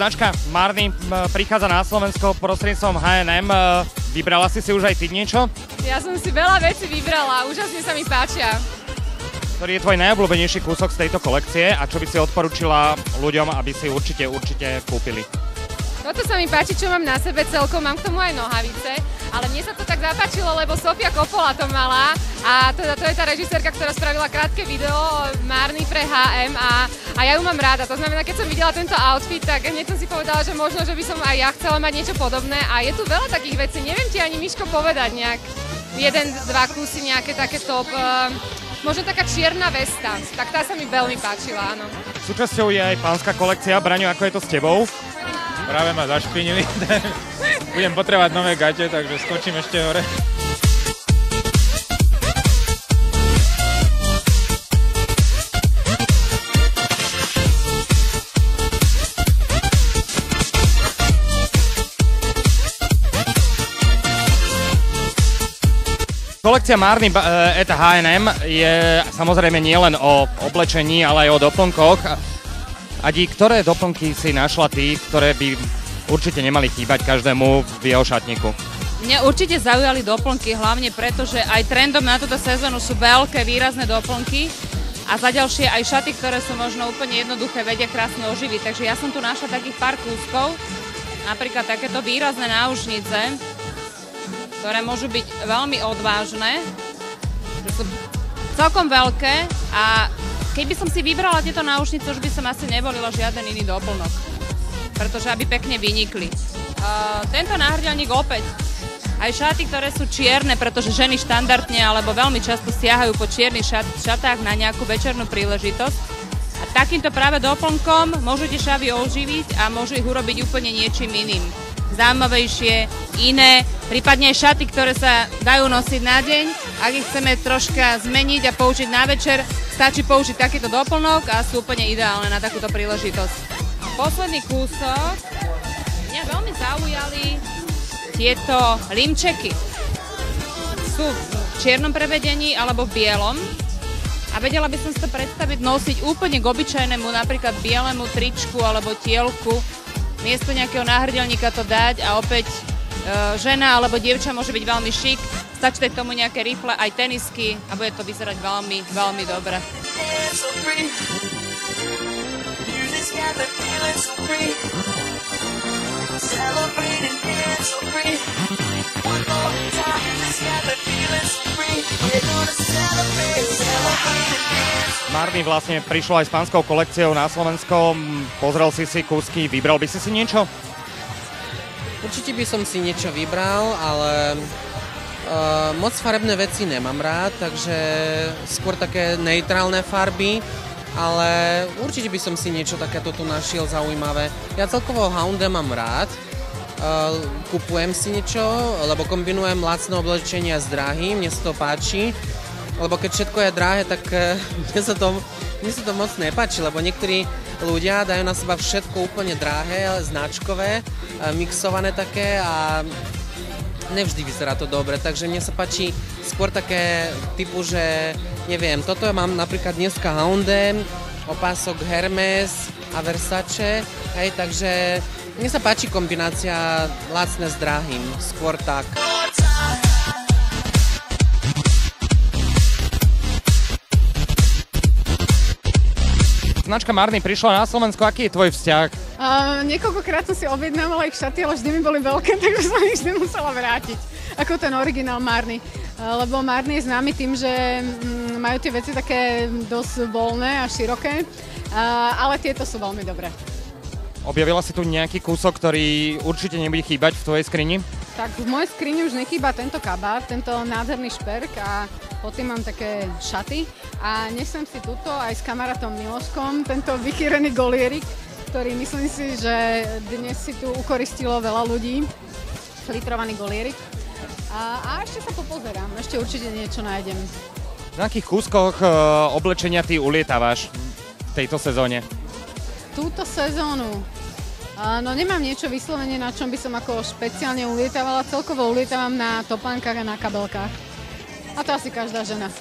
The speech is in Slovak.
Značka Marni prichádza na Slovensko prostredníctvom H&M. Vybrala si už aj ty niečo? Ja som si veľa vecí vybrala, úžasne sa mi páčia. Ktorý je tvoj najobľúbenejší kúsok z tejto kolekcie a čo by si odporúčila ľuďom, aby si určite kúpili? Toto sa mi páči, čo mám na sebe celkom, mám k tomu aj nohavice, ale mne sa to tak zapáčilo, lebo Sofia Coppola to mala a to je tá režisérka, ktorá spravila krátke video Marni pre H&M a ja ju mám rada. To znamená, keď som videla tento outfit, tak hneď som si povedala, že možno, že by som aj ja chcela mať niečo podobné a je tu veľa takých vecí, neviem ti ani Miško povedať nejak, 1-2 kusy, nejaké také top. Možno taká čierna vesta, tak tá sa mi veľmi páčila, áno. Súčasťou je aj pánska kolekcia. Braňo, ako je to s tebou? Práve ma zašpinili. Budem potrebovať nové gate, takže skočím ešte hore. Kolekcia Marni et H&M je samozrejme nielen o oblečení, ale aj o doplnkoch. Adi, ktoré doplnky si našla ty, ktoré by určite nemali chýbať každému v jeho šatníku? Mňa určite zaujali doplnky, hlavne preto, že aj trendom na túto sezónu sú veľké výrazné doplnky a za ďalšie aj šaty, ktoré sú možno úplne jednoduché, vedia krásne oživiť. Takže ja som tu našla takých pár kúskov, napríklad takéto výrazné náušnice, ktoré môžu byť veľmi odvážne, sú celkom veľké a keď by som si vybrala tieto náušnice, už by som asi nevolila žiaden iný doplnok, pretože aby pekne vynikli. Tento náhrdelník opäť, aj šaty, ktoré sú čierne, pretože ženy štandardne alebo veľmi často siahajú po čiernych šatách na nejakú večernú príležitosť. A takýmto práve doplnkom môžete šavy oživiť a môžu ich urobiť úplne niečím iným. Zaujímavejšie, iné, prípadne aj šaty, ktoré sa dajú nosiť na deň. Ak ich chceme troška zmeniť a použiť na večer, stačí použiť takýto doplnok a sú úplne ideálne na takúto príležitosť. Posledný kúsok, mňa veľmi zaujali tieto limčeky. Sú v čiernom prevedení alebo v bielom. A vedela by som si to predstaviť nosiť úplne k obyčajnému, napríklad bielemu tričku alebo tielku. Miesto nejakého náhrdelníka to dať a opäť žena alebo dievča môže byť veľmi šik. Stačí k tomu nejaké rifle, aj tenisky a bude to vyzerať veľmi, veľmi dobre. Marni vlastne prišlo aj s pánskou kolekciou na Slovensko. Pozrel si kúsky, vybral by si niečo? Určite by som si niečo vybral, ale moc farebné veci nemám rád, takže skôr také neutrálne farby, ale určite by som si niečo takéto tu našiel zaujímavé. Ja celkovo H&M mám rád, kupujem si niečo, lebo kombinujem lacné oblečenia s drahým, mne sa to páči, lebo keď všetko je drahé, tak mne sa to moc nepáči, lebo niektorí ľudia dajú na seba všetko úplne drahé, značkové, mixované také a nevždy vyzerá to dobre, takže mne sa páči skôr také typu, že neviem, toto mám napríklad dneska H&M, opások Hermes a Versace, hej, takže mne sa páči kombinácia lacné s drahým, skôr tak. Značka Marni prišla na Slovensko, aký je tvoj vzťah? Niekoľkokrát som si objednávala ich šaty, ale vždy mi boli veľké, takže som ich vždy musela vrátiť. Ako ten originál Marni. Lebo Marni je známy tým, že majú tie veci také dosť voľné a široké, ale tieto sú veľmi dobré. Objavila si tu nejaký kúsok, ktorý určite nebude chýbať v tvojej skrini? Tak v mojej skrini už nechýba tento kabát, tento nádherný šperk a pod tým mám také šaty. A nesem si tuto aj s kamarátom Miloškom, tento vychýrený golierik, ktorý myslím si, že dnes si tu ukoristilo veľa ľudí. Flitrovaný golierik. A ešte sa popozerám, ešte určite niečo nájdem. V akých kúskoch oblečenia ty ulietávaš v tejto sezóne? Túto sezónu? No nemám niečo vyslovene, na čom by som ako špeciálne ulietávala. Celkovo ulietávam na topánkach a na kabelkách. A to asi každá žena.